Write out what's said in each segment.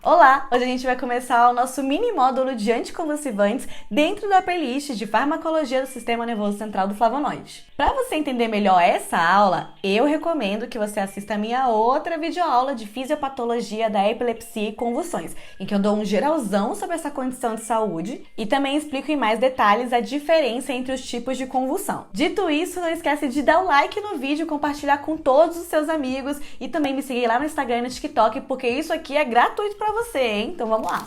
Olá! Hoje a gente vai começar o nosso mini módulo de anticonvulsivantes dentro da playlist de farmacologia do sistema nervoso central do flavonoide. Para você entender melhor essa aula, eu recomendo que você assista a minha outra videoaula de fisiopatologia da epilepsia e convulsões, em que eu dou um geralzão sobre essa condição de saúde e também explico em mais detalhes a diferença entre os tipos de convulsão. Dito isso, não esquece de dar o like no vídeo, compartilhar com todos os seus amigos e também me seguir lá no Instagram e no TikTok, porque isso aqui é gratuito para você, hein? Então vamos lá!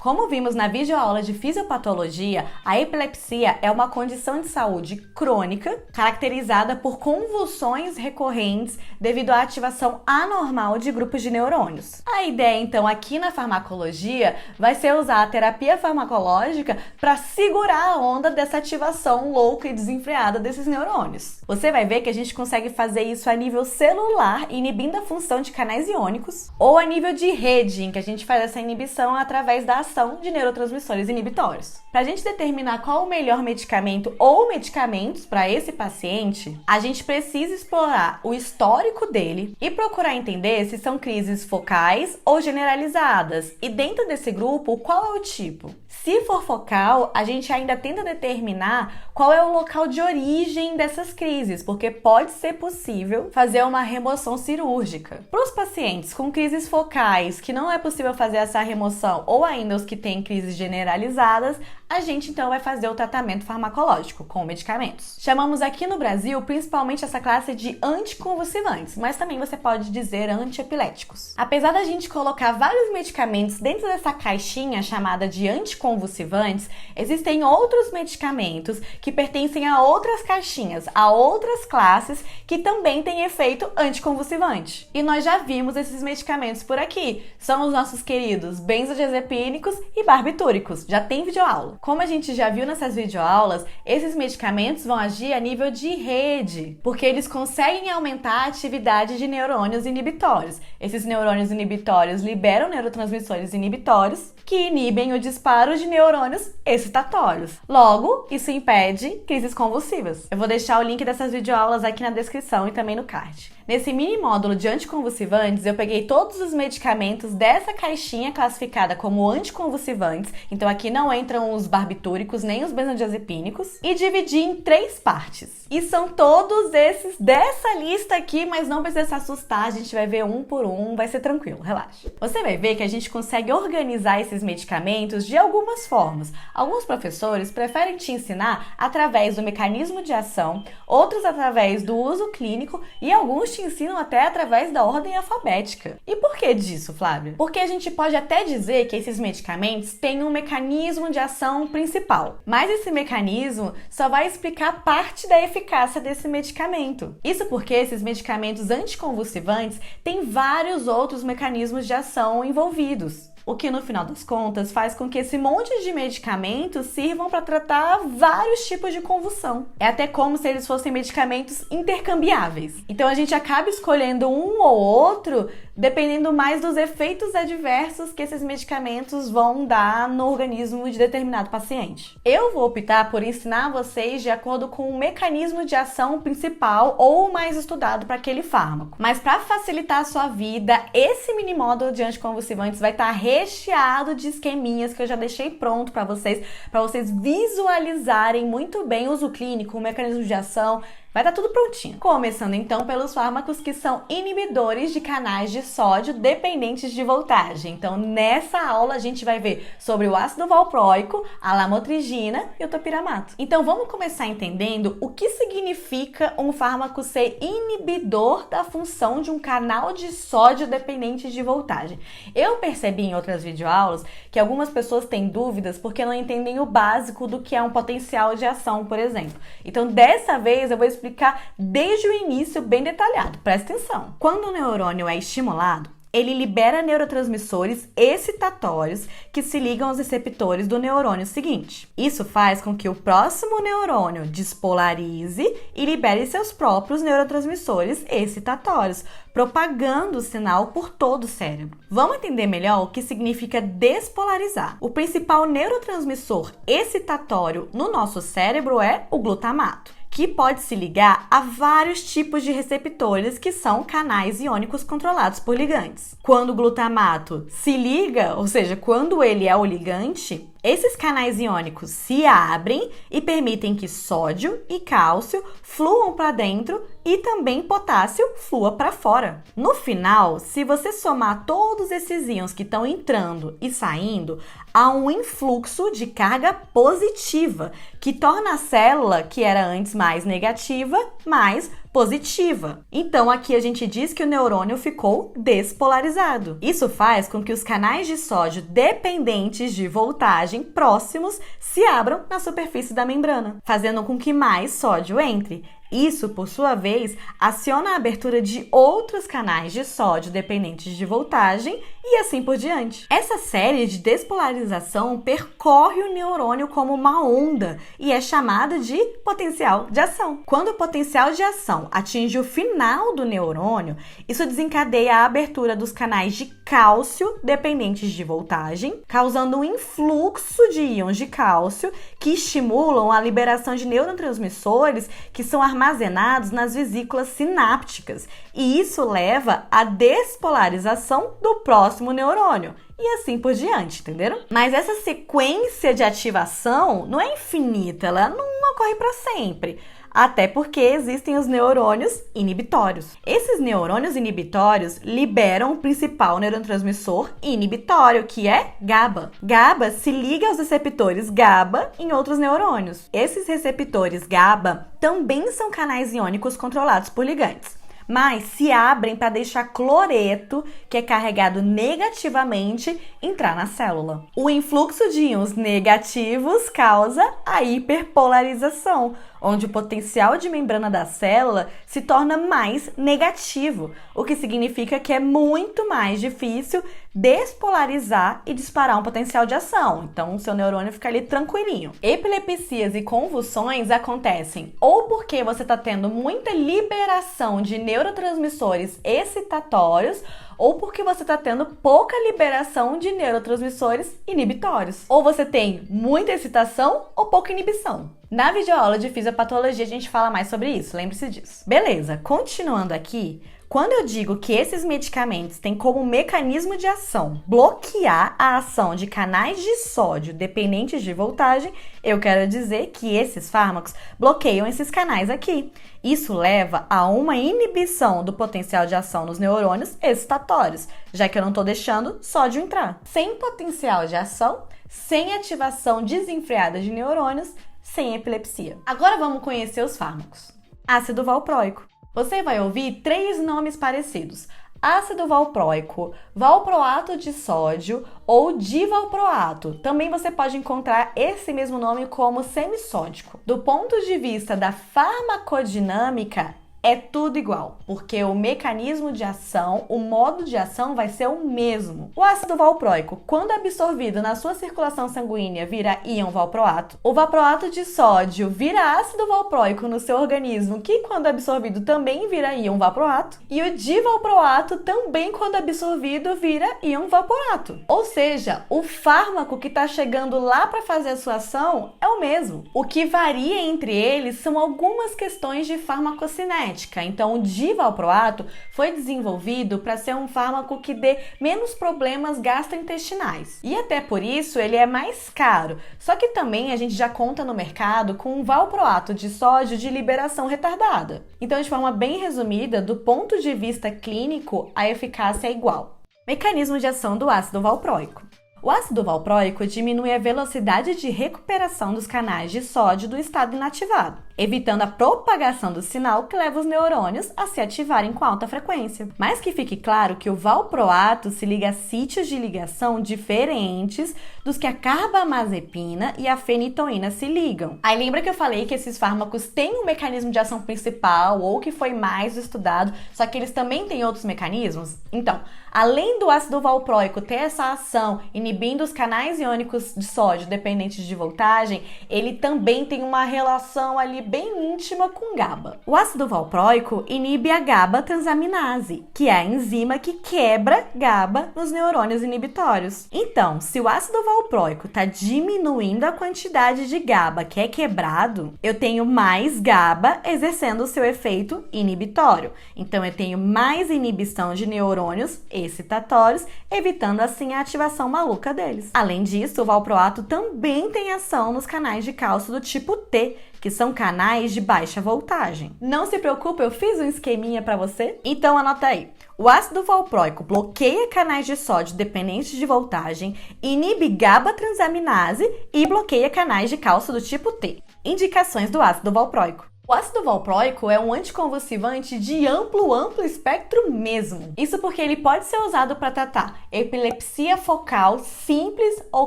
Como vimos na videoaula de fisiopatologia, a epilepsia é uma condição de saúde crônica caracterizada por convulsões recorrentes devido à ativação anormal de grupos de neurônios. A ideia, então, aqui na farmacologia vai ser usar a terapia farmacológica para segurar a onda dessa ativação louca e desenfreada desses neurônios. Você vai ver que a gente consegue fazer isso a nível celular, inibindo a função de canais iônicos, ou a nível de rede, em que a gente faz essa inibição através da ação de neurotransmissores inibitórios. Para a gente determinar qual o melhor medicamento ou medicamentos para esse paciente, a gente precisa explorar o histórico dele e procurar entender se são crises focais ou generalizadas, e dentro desse grupo, qual é o tipo. Se for focal, a gente ainda tenta determinar qual é o local de origem dessas crises, porque pode ser possível fazer uma remoção cirúrgica. Para os pacientes com crises focais que não é possível fazer essa remoção, ou ainda os que têm crises generalizadas, a gente então vai fazer o tratamento farmacológico com medicamentos. Chamamos aqui no Brasil principalmente essa classe de anticonvulsivantes, mas também você pode dizer antiepiléticos. Apesar da gente colocar vários medicamentos dentro dessa caixinha chamada de anticonvulsivantes, existem outros medicamentos que pertencem a outras caixinhas, a outras classes que também têm efeito anticonvulsivante. E nós já vimos esses medicamentos por aqui. São os nossos queridos benzodiazepínicos e barbitúricos. Já tem videoaula. Como a gente já viu nessas videoaulas, esses medicamentos vão agir a nível de rede, porque eles conseguem aumentar a atividade de neurônios inibitórios. Esses neurônios inibitórios liberam neurotransmissores inibitórios, que inibem o disparo de neurônios excitatórios. Logo, isso impede crises convulsivas. Eu vou deixar o link dessas videoaulas aqui na descrição e também no card. Nesse mini módulo de anticonvulsivantes, eu peguei todos os medicamentos dessa caixinha classificada como anticonvulsivantes, então aqui não entram os barbitúricos nem os benzodiazepínicos, e dividi em 3 partes. E são todos esses dessa lista aqui, mas não precisa se assustar, a gente vai ver um por um, vai ser tranquilo, relaxa. Você vai ver que a gente consegue organizar esses medicamentos de algumas formas. Alguns professores preferem te ensinar através do mecanismo de ação, outros através do uso clínico e alguns te ensinam até através da ordem alfabética. E por que disso, Flávia? Porque a gente pode até dizer que esses medicamentos têm um mecanismo de ação principal, mas esse mecanismo só vai explicar parte da eficácia desse medicamento. Isso porque esses medicamentos anticonvulsivantes têm vários outros mecanismos de ação envolvidos, o que no final das contas faz com que esse monte de medicamentos sirvam para tratar vários tipos de convulsão. É até como se eles fossem medicamentos intercambiáveis. Então a gente acaba escolhendo um ou outro dependendo mais dos efeitos adversos que esses medicamentos vão dar no organismo de determinado paciente. Eu vou optar por ensinar vocês de acordo com o mecanismo de ação principal ou mais estudado para aquele fármaco. Mas para facilitar a sua vida, esse mini módulo de anticonvulsivantes vai estar recheado de esqueminhas que eu já deixei pronto para vocês visualizarem muito bem o uso clínico, o mecanismo de ação. Vai estar tudo prontinho. Começando então pelos fármacos que são inibidores de canais de sódio dependentes de voltagem. Então nessa aula a gente vai ver sobre o ácido valproico, a lamotrigina e o topiramato. Então vamos começar entendendo o que significa um fármaco ser inibidor da função de um canal de sódio dependente de voltagem. Eu percebi em outras videoaulas que algumas pessoas têm dúvidas porque não entendem o básico do que é um potencial de ação, por exemplo. Então dessa vez eu vou explicar desde o início bem detalhado. Presta atenção. Quando o neurônio é estimulado, ele libera neurotransmissores excitatórios que se ligam aos receptores do neurônio seguinte. Isso faz com que o próximo neurônio despolarize e libere seus próprios neurotransmissores excitatórios, propagando o sinal por todo o cérebro. Vamos entender melhor o que significa despolarizar. O principal neurotransmissor excitatório no nosso cérebro é o glutamato, que pode se ligar a vários tipos de receptores que são canais iônicos controlados por ligantes. Quando o glutamato se liga, ou seja, quando ele é o ligante, esses canais iônicos se abrem e permitem que sódio e cálcio fluam para dentro e também potássio flua para fora. No final, se você somar todos esses íons que estão entrando e saindo, há um influxo de carga positiva, que torna a célula, que era antes mais negativa, mais positiva. Então, aqui a gente diz que o neurônio ficou despolarizado. Isso faz com que os canais de sódio dependentes de voltagem próximos se abram na superfície da membrana, fazendo com que mais sódio entre. Isso, por sua vez, aciona a abertura de outros canais de sódio dependentes de voltagem e assim por diante. Essa série de despolarização percorre o neurônio como uma onda e é chamada de potencial de ação. Quando o potencial de ação atinge o final do neurônio, isso desencadeia a abertura dos canais de cálcio dependentes de voltagem, causando um influxo de íons de cálcio que estimulam a liberação de neurotransmissores que são armazenados nas vesículas sinápticas, e isso leva à despolarização do próximo neurônio. E assim por diante, entenderam? Mas essa sequência de ativação não é infinita, ela não ocorre para sempre. Até porque existem os neurônios inibitórios. Esses neurônios inibitórios liberam o principal neurotransmissor inibitório, que é GABA. GABA se liga aos receptores GABA em outros neurônios. Esses receptores GABA também são canais iônicos controlados por ligantes, mas se abrem para deixar cloreto, que é carregado negativamente, entrar na célula. O influxo de íons negativos causa a hiperpolarização, onde o potencial de membrana da célula se torna mais negativo, o que significa que é muito mais difícil despolarizar e disparar um potencial de ação. Então, o seu neurônio fica ali tranquilinho. Epilepsias e convulsões acontecem ou porque você está tendo muita liberação de neurotransmissores excitatórios, ou porque você está tendo pouca liberação de neurotransmissores inibitórios. Ou você tem muita excitação ou pouca inibição. Na videoaula de fisiopatologia a gente fala mais sobre isso, lembre-se disso. Beleza, continuando aqui, quando eu digo que esses medicamentos têm como mecanismo de ação bloquear a ação de canais de sódio dependentes de voltagem, eu quero dizer que esses fármacos bloqueiam esses canais aqui. Isso leva a uma inibição do potencial de ação nos neurônios excitatórios, já que eu não estou deixando sódio entrar. Sem potencial de ação, sem ativação desenfreada de neurônios, sem epilepsia. Agora vamos conhecer os fármacos. Ácido valproico. Você vai ouvir 3 nomes parecidos: ácido valproico, valproato de sódio ou divalproato. Também você pode encontrar esse mesmo nome como semissódico. Do ponto de vista da farmacodinâmica, é tudo igual, porque o mecanismo de ação, o modo de ação vai ser o mesmo. O ácido valproico, quando absorvido na sua circulação sanguínea, vira íon valproato. O valproato de sódio vira ácido valproico no seu organismo, que quando absorvido também vira íon valproato. E o divalproato também, quando absorvido, vira íon valproato. Ou seja, o fármaco que está chegando lá para fazer a sua ação é o mesmo. O que varia entre eles são algumas questões de farmacocinética. Então, o divalproato foi desenvolvido para ser um fármaco que dê menos problemas gastrointestinais. E até por isso ele é mais caro. Só que também a gente já conta no mercado com um valproato de sódio de liberação retardada. Então, de forma bem resumida, do ponto de vista clínico, a eficácia é igual. Mecanismo de ação do ácido valproico. O ácido valproico diminui a velocidade de recuperação dos canais de sódio do estado inativado, evitando a propagação do sinal que leva os neurônios a se ativarem com alta frequência. Mas que fique claro que o valproato se liga a sítios de ligação diferentes dos que a carbamazepina e a fenitoína se ligam. Aí lembra que eu falei que esses fármacos têm um mecanismo de ação principal ou que foi mais estudado, só que eles também têm outros mecanismos? Então, além do ácido valproico ter essa ação inibindo os canais iônicos de sódio dependentes de voltagem, ele também tem uma relação ali bem íntima com GABA. O ácido valproico inibe a GABA transaminase, que é a enzima que quebra GABA nos neurônios inibitórios. Então, se o ácido valproico está diminuindo a quantidade de GABA que é quebrado, eu tenho mais GABA exercendo o seu efeito inibitório. Então, eu tenho mais inibição de neurônios excitatórios, evitando assim a ativação maluca deles. Além disso, o valproato também tem ação nos canais de cálcio do tipo T, que são canais de baixa voltagem. Não se preocupe, eu fiz um esqueminha para você. Então anota aí. O ácido valproico bloqueia canais de sódio dependentes de voltagem, inibe GABA transaminase e bloqueia canais de cálcio do tipo T. Indicações do ácido valproico. O ácido valproico é um anticonvulsivante de amplo espectro mesmo. Isso porque ele pode ser usado para tratar epilepsia focal simples ou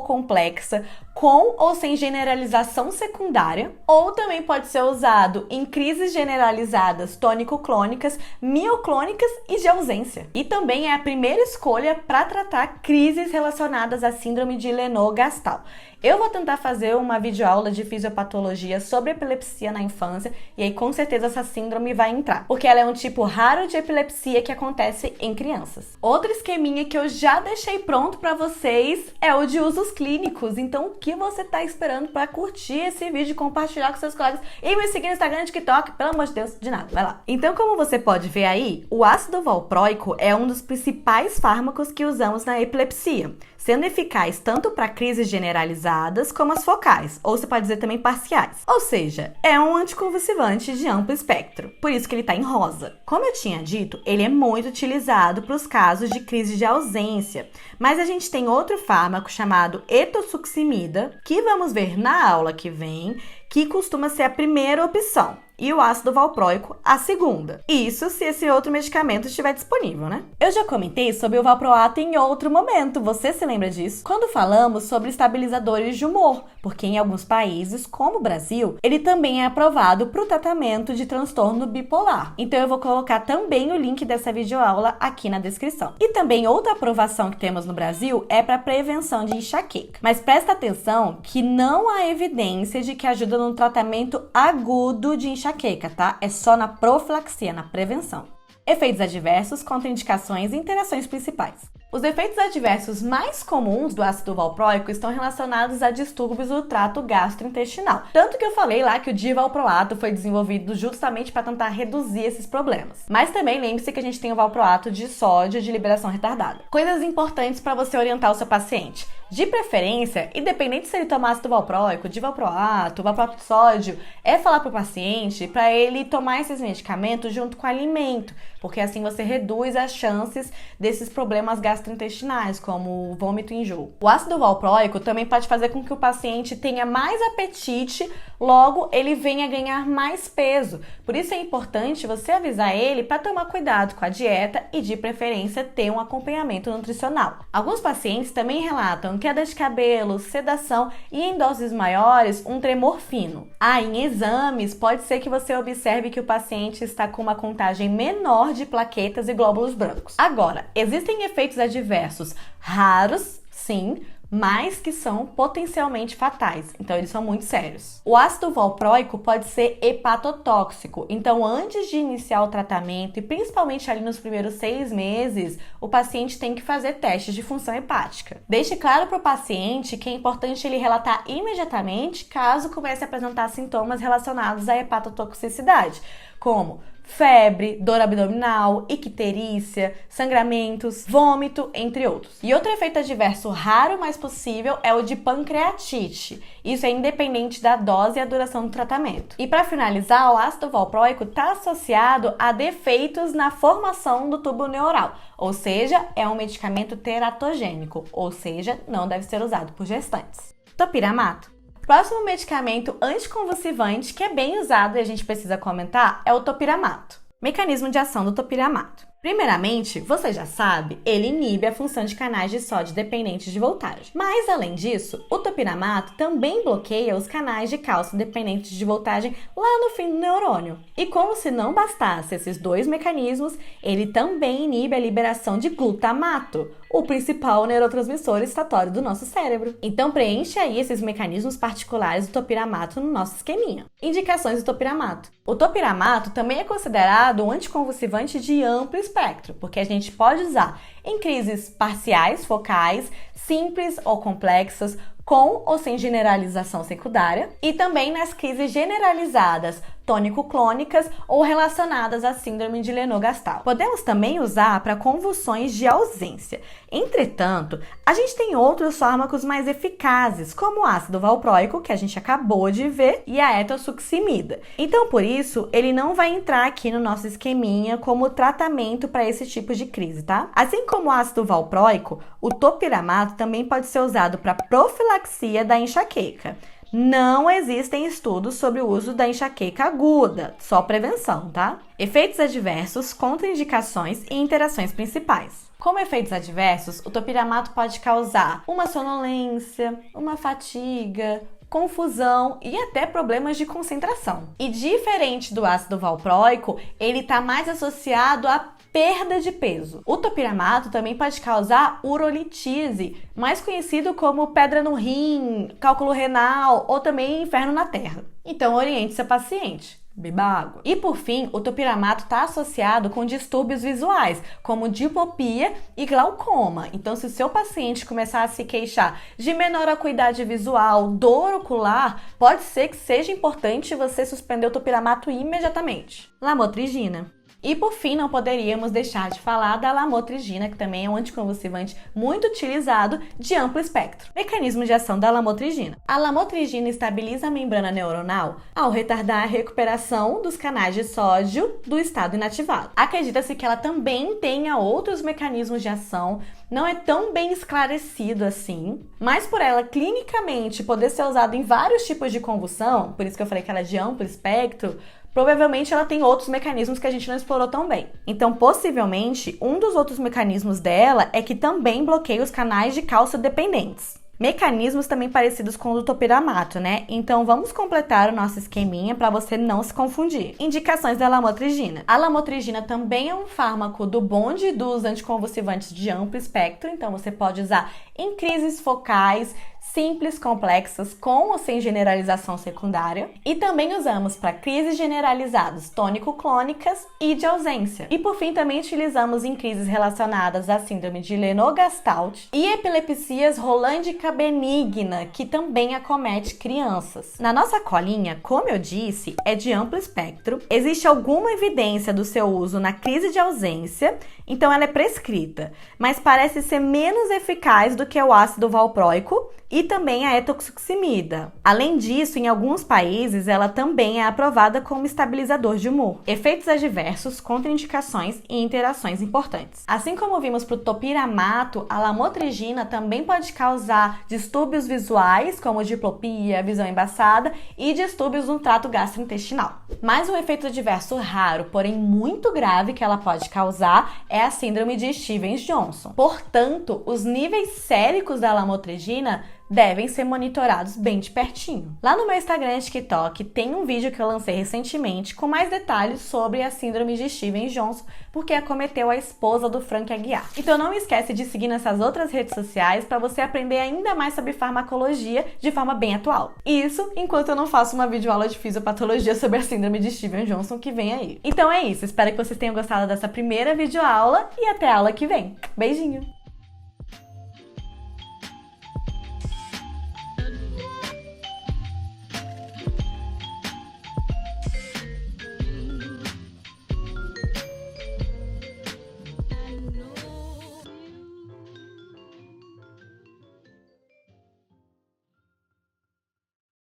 complexa, com ou sem generalização secundária, ou também pode ser usado em crises generalizadas tônico-clônicas, mioclônicas e de ausência. E também é a primeira escolha para tratar crises relacionadas à síndrome de Lennox-Gastaut. Eu vou tentar fazer uma videoaula de fisiopatologia sobre epilepsia na infância e aí com certeza essa síndrome vai entrar, porque ela é um tipo raro de epilepsia que acontece em crianças. Outro esqueminha que eu já deixei pronto para vocês é o de usos clínicos, então o que você tá esperando para curtir esse vídeo, compartilhar com seus colegas e me seguir no Instagram e TikTok, pelo amor de Deus, de nada, vai lá. Então, como você pode ver aí, o ácido valproico é um dos principais fármacos que usamos na epilepsia, sendo eficaz tanto para crises generalizadas como as focais, ou você pode dizer também parciais. Ou seja, é um anticonvulsivante de amplo espectro, por isso que ele está em rosa. Como eu tinha dito, ele é muito utilizado para os casos de crise de ausência, mas a gente tem outro fármaco chamado ethosuximida, que vamos ver na aula que vem, que costuma ser a primeira opção, e o ácido valproico a segunda. Isso se esse outro medicamento estiver disponível, né? Eu já comentei sobre o valproato em outro momento, você se lembra disso? Quando falamos sobre estabilizadores de humor, porque em alguns países, como o Brasil, ele também é aprovado para o tratamento de transtorno bipolar. Então eu vou colocar também o link dessa videoaula aqui na descrição. E também outra aprovação que temos no Brasil é para prevenção de enxaqueca. Mas presta atenção que não há evidência de que ajuda no tratamento agudo de enxaqueca, tá? É só na profilaxia, na prevenção. Efeitos adversos, contraindicações e interações principais. Os efeitos adversos mais comuns do ácido valproico estão relacionados a distúrbios do trato gastrointestinal. Tanto que eu falei lá que o divalproato foi desenvolvido justamente para tentar reduzir esses problemas. Mas também lembre-se que a gente tem o valproato de sódio de liberação retardada. Coisas importantes para você orientar o seu paciente. De preferência, independente se ele tomar ácido valproico, divalproato, valproato de sódio, é falar para o paciente para ele tomar esses medicamentos junto com alimento, porque assim você reduz as chances desses problemas gastrointestinais, como vômito e enjoo. O ácido valproico também pode fazer com que o paciente tenha mais apetite, logo ele venha ganhar mais peso. Por isso é importante você avisar ele para tomar cuidado com a dieta e, de preferência, ter um acompanhamento nutricional. Alguns pacientes também relatam queda de cabelo, sedação e, em doses maiores, um tremor fino. Em exames, pode ser que você observe que o paciente está com uma contagem menor de plaquetas e glóbulos brancos. Agora, existem efeitos adversos raros, sim, mas que são potencialmente fatais, então eles são muito sérios. O ácido valproico pode ser hepatotóxico, então antes de iniciar o tratamento e principalmente ali nos primeiros 6 meses, o paciente tem que fazer testes de função hepática. Deixe claro para o paciente que é importante ele relatar imediatamente caso comece a apresentar sintomas relacionados à hepatotoxicidade, como febre, dor abdominal, icterícia, sangramentos, vômito, entre outros. E outro efeito adverso raro, mas possível, é o de pancreatite. Isso é independente da dose e a duração do tratamento. E para finalizar, o ácido valproico está associado a defeitos na formação do tubo neural, ou seja, é um medicamento teratogênico, ou seja, não deve ser usado por gestantes. Topiramato. Próximo medicamento anticonvulsivante que é bem usado e a gente precisa comentar é o topiramato. Mecanismo de ação do topiramato. Primeiramente, você já sabe, ele inibe a função de canais de sódio dependentes de voltagem. Mas, além disso, o topiramato também bloqueia os canais de cálcio dependentes de voltagem lá no fim do neurônio. E como se não bastasse esses dois mecanismos, ele também inibe a liberação de glutamato, o principal neurotransmissor estatório do nosso cérebro. Então preenche aí esses mecanismos particulares do topiramato no nosso esqueminha. Indicações do topiramato. O topiramato também é considerado um anticonvulsivante de amplo espectro, porque a gente pode usar em crises parciais, focais, simples ou complexas, com ou sem generalização secundária, e também nas crises generalizadas, tônico-clônicas ou relacionadas à síndrome de Lennox-Gastaut. Podemos também usar para convulsões de ausência. Entretanto, a gente tem outros fármacos mais eficazes, como o ácido valproico, que a gente acabou de ver, e a etosuximida. Então, por isso, ele não vai entrar aqui no nosso esqueminha como tratamento para esse tipo de crise, tá? Assim como o ácido valproico, o topiramato também pode ser usado para profilaxia da enxaqueca. Não existem estudos sobre o uso da enxaqueca aguda, só prevenção, tá? Efeitos adversos, contraindicações e interações principais. Como efeitos adversos, o topiramato pode causar uma sonolência, uma fadiga, confusão e até problemas de concentração. E diferente do ácido valproico, ele está mais associado a perda de peso. O topiramato também pode causar urolitise, mais conhecido como pedra no rim, cálculo renal ou também inferno na terra. Então oriente seu paciente. Beba água. E por fim, o topiramato está associado com distúrbios visuais, como diplopia e glaucoma. Então, se o seu paciente começar a se queixar de menor acuidade visual, dor ocular, pode ser que seja importante você suspender o topiramato imediatamente. Lamotrigina. E por fim, não poderíamos deixar de falar da lamotrigina, que também é um anticonvulsivante muito utilizado de amplo espectro. Mecanismo de ação da lamotrigina. A lamotrigina estabiliza a membrana neuronal ao retardar a recuperação dos canais de sódio do estado inativado. Acredita-se que ela também tenha outros mecanismos de ação, não é tão bem esclarecido assim, mas por ela clinicamente poder ser usada em vários tipos de convulsão, por isso que eu falei que ela é de amplo espectro, provavelmente ela tem outros mecanismos que a gente não explorou tão bem. Então, possivelmente, um dos outros mecanismos dela é que também bloqueia os canais de cálcio dependentes. Mecanismos também parecidos com o do topiramato, né? Então vamos completar o nosso esqueminha para você não se confundir. Indicações da lamotrigina. A lamotrigina também é um fármaco do bonde dos anticonvulsivantes de amplo espectro, então você pode usar em crises focais, simples, complexas, com ou sem generalização secundária. E também usamos para crises generalizadas tônico-clônicas e de ausência. E por fim, também utilizamos em crises relacionadas à síndrome de Lennox-Gastaut e epilepsias rolândica benigna, que também acomete crianças. Na nossa colinha, como eu disse, é de amplo espectro. Existe alguma evidência do seu uso na crise de ausência, então ela é prescrita, mas parece ser menos eficaz do que o ácido valproico e também a etosuximida. Além disso, em alguns países, ela também é aprovada como estabilizador de humor. Efeitos adversos, contraindicações e interações importantes. Assim como vimos para o topiramato, a lamotrigina também pode causar distúrbios visuais, como diplopia, visão embaçada e distúrbios no trato gastrointestinal. Mas um efeito adverso raro, porém muito grave que ela pode causar é a síndrome de Stevens-Johnson. Portanto, os níveis séricos da lamotrigina devem ser monitorados bem de pertinho. Lá no meu Instagram e TikTok tem um vídeo que eu lancei recentemente com mais detalhes sobre a síndrome de Stevens-Johnson, porque acometeu a esposa do Frank Aguiar. Então não esquece de seguir nessas outras redes sociais para você aprender ainda mais sobre farmacologia de forma bem atual. Isso enquanto eu não faço uma videoaula de fisiopatologia sobre a síndrome de Stevens-Johnson que vem aí. Então é isso, espero que vocês tenham gostado dessa primeira videoaula e até a aula que vem. Beijinho!